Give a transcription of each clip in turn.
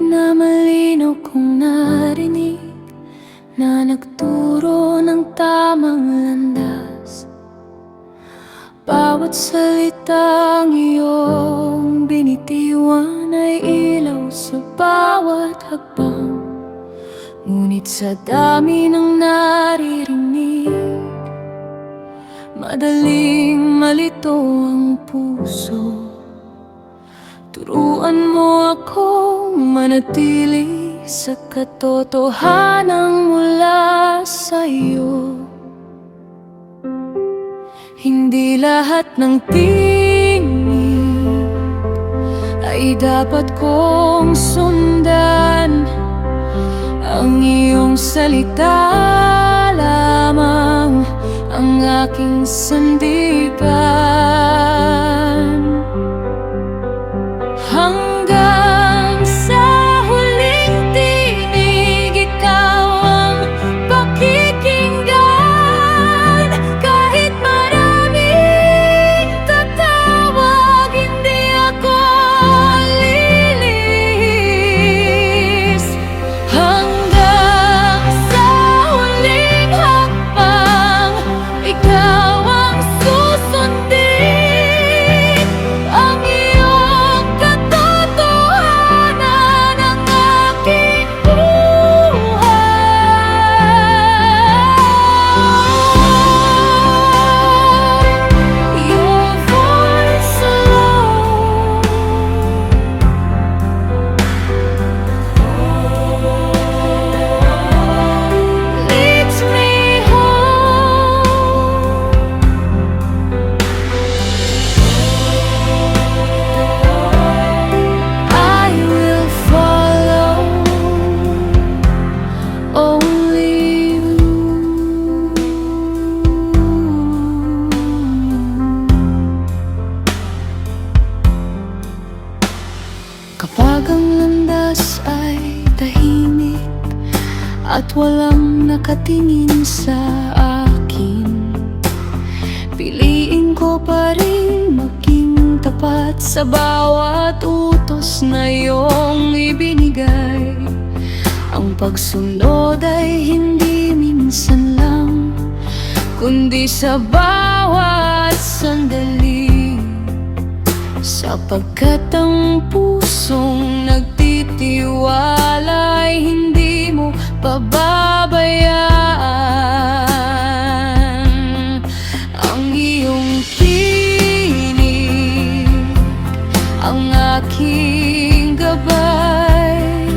na malinaw kong narinig na nagturo ng tamang landas. Bawat salitang iyong binitiwan ay ilaw sa bawat hakbang. Ngunit sa dami ng naririnig, madaling malito ang puso. Turuan mo akong manatili sa katotohanan mula sa iyo. Hindi lahat ng tinig ay dapat kong sundan. Ang iyong salita lamang ang aking sandigan. Hanggang sa huling tinig, ikaw ang pakikinggan. Kahit maraming tatawag, hindi ako lilis. Hanggang sa huling hakbang, ikaw ang susundin. Ang iyong katotohanan ang aking buhay. Your voice alone leads me home. I will follow only you. Kapag ang landas ay tahimik at walang nakatingin sa akin, piliin ko pa rin maging tapat sa bawat utos na iyong ibinigay. Ang pagsunod ay hindi minsan lang, kundi sa bawat sandali. Sapagkat ang pusong nagtitiwala ay hindi mo pababayaan. Ang iyong tinig, ang aking gabay,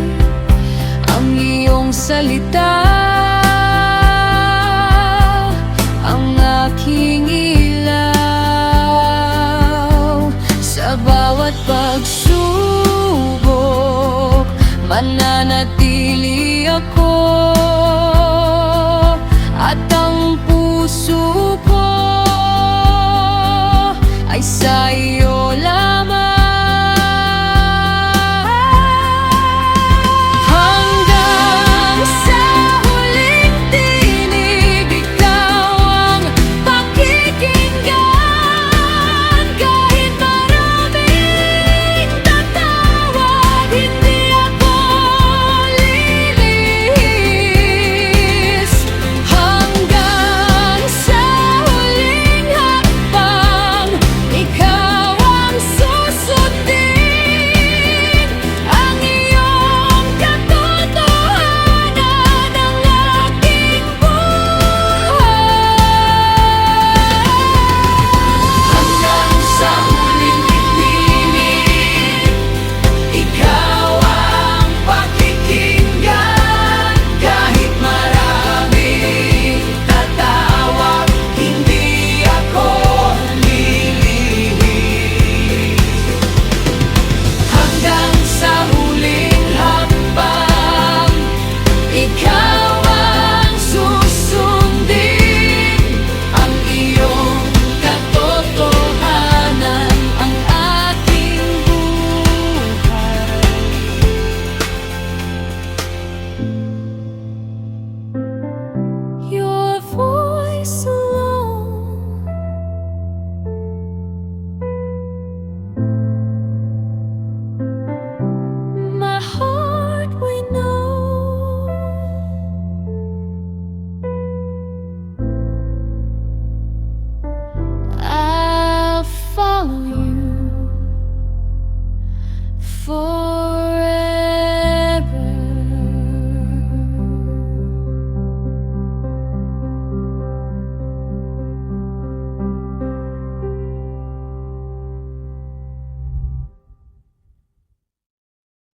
ang iyong salita, ang aking ilaw. Sa bawat pagsubok, mananatili ako, at ang puso ko ay sa